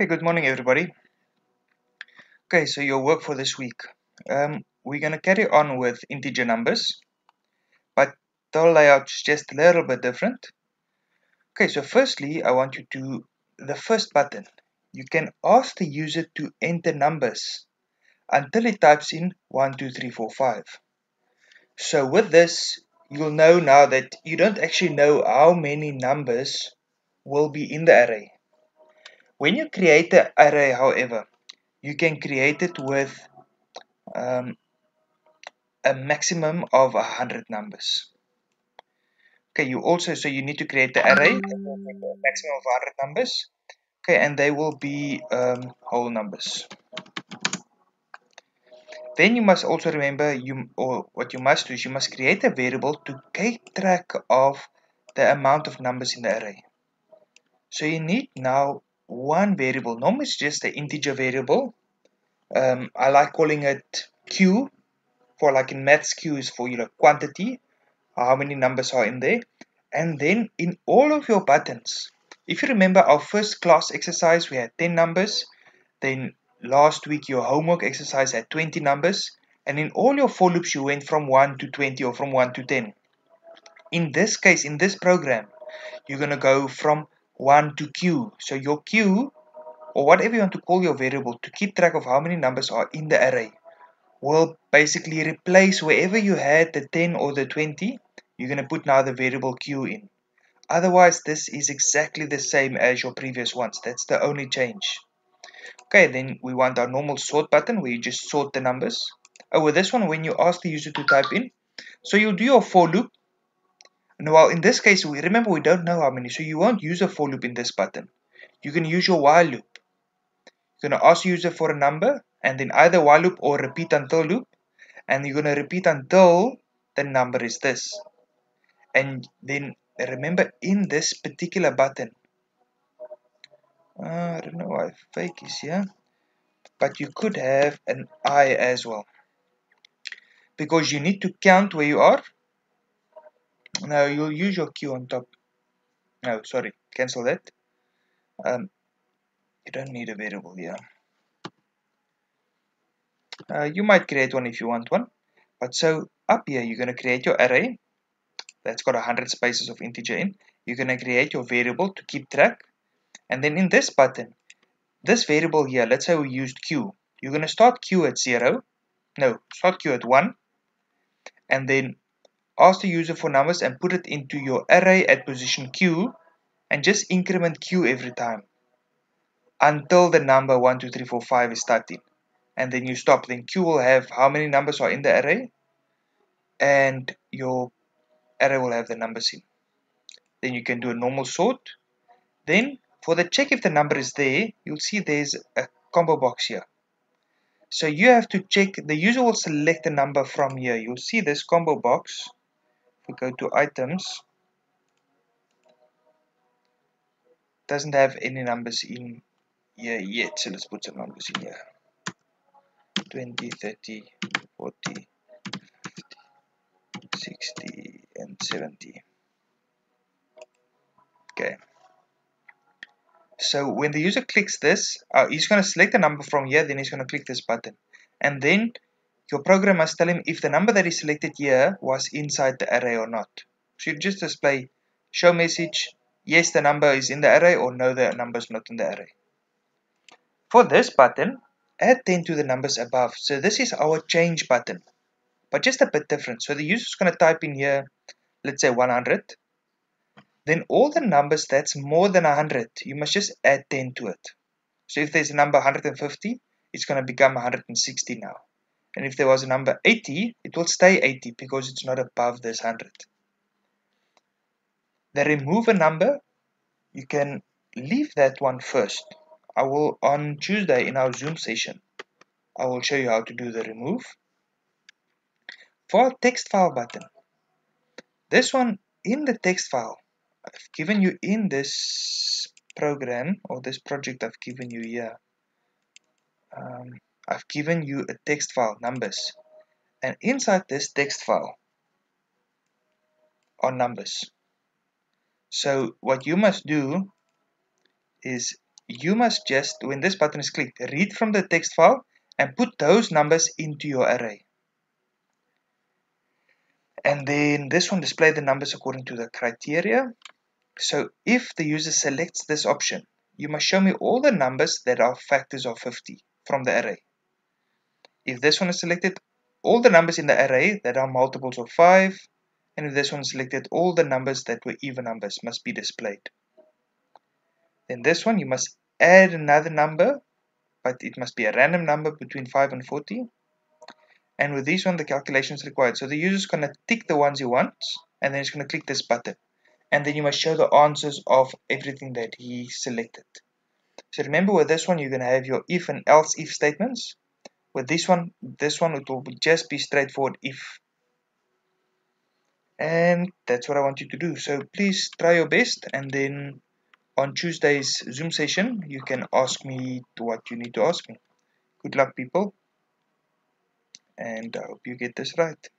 Hey, good morning, everybody. Okay, so your work for this week. We're going to carry on with integer numbers, but the layout's just a little bit different. Okay, so firstly, I want you to, the first button, you can ask the user to enter numbers until he types in 1, 2, 3, 4, 5. So with this, you'll know now that you don't actually know how many numbers will be in the array. When you create the array, however, you can create it with um, a maximum of 100 numbers. Okay, you need to create the array that will take a maximum of 100 numbers. Okay, and they will be whole numbers. Then you must also remember what you must do is you must create a variable to keep track of the amount of numbers in the array. So you need now one variable. Normally it's just an integer variable. I like calling it Q, for like in maths, Q is for quantity, how many numbers are in there. And then in all of your buttons, if you remember our first class exercise, we had 10 numbers. Then last week, your homework exercise had 20 numbers. And in all your for loops, you went from 1 to 20 or from 1 to 10. In this case, in this program, you're going to go from 1 to Q. So your Q, or whatever you want to call your variable, to keep track of how many numbers are in the array, will basically replace wherever you had the 10 or the 20, you're going to put now the variable Q in. Otherwise, this is exactly the same as your previous ones. That's the only change. Okay, then we want our normal sort button where you just sort the numbers. Oh, with this one, when you ask the user to type in, so you'll do your for loop. And well, in this case, remember we don't know how many, so you won't use a for loop in this button. You can use your while loop. You're going to ask the user for a number, and then either while loop or repeat until loop. And you're going to repeat until the number is this. And then remember, in this particular button, I don't know why fake is here, but you could have an I as well, because you need to count where you are. Now you'll use your Q on top. No, sorry, cancel that. You don't need a variable here. You might create one if you want one, but so up here you're going to create your array that's got 100 spaces of integer in. You're going to create your variable to keep track, and then in this button, this variable here, let's say we used Q. You're going to start Q at 0. No, start Q at 1. And then ask the user for numbers and put it into your array at position Q. And just increment Q every time until the number 1, 2, 3, 4, 5 is typed in. And then you stop. Then Q will have how many numbers are in the array. And your array will have the numbers in. Then you can do a normal sort. Then for the check if the number is there, you'll see there's a combo box here. So you have to check, the user will select a number from here. You'll see this combo box. If we go to items, doesn't have any numbers in here yet. So let's put some numbers in here. 20, 30, 40, 60, and 70. Okay. So when the user clicks this, he's going to select a number from here, then he's going to click this button. And then your program must tell him if the number that he selected here was inside the array or not. So you just display show message, yes the number is in the array, or no the number is not in the array. For this button, add 10 to the numbers above. So this is our change button, but just a bit different. So the user is going to type in here, let's say 100. Then all the numbers that's more than 100, you must just add 10 to it. So if there's a number 150, it's going to become 160 now. And if there was a number 80, it will stay 80 because it's not above this 100. The remove a number, you can leave that one first. On Tuesday in our Zoom session, I will show you how to do the remove. For our text file button, this one in the text file, I've given you in this program or this project I've given you here. I've given you a text file, numbers, and inside this text file are numbers. So what you must do is you must just, when this button is clicked, read from the text file and put those numbers into your array. And then this one display the numbers according to the criteria. So if the user selects this option, you must show me all the numbers that are factors of 50 from the array. If this one is selected, all the numbers in the array that are multiples of 5, and if this one is selected, all the numbers that were even numbers must be displayed. Then this one, you must add another number, but it must be a random number between 5 and 40. And with this one, the calculation is required. So the user is going to tick the ones he wants, and then he's going to click this button. And then you must show the answers of everything that he selected. So remember, with this one, you're going to have your if and else if statements. With this one it will just be straightforward if. And that's what I want you to do. So please try your best, and then on Tuesday's Zoom session, you can ask me what you need to ask me. Good luck, people, and I hope you get this right.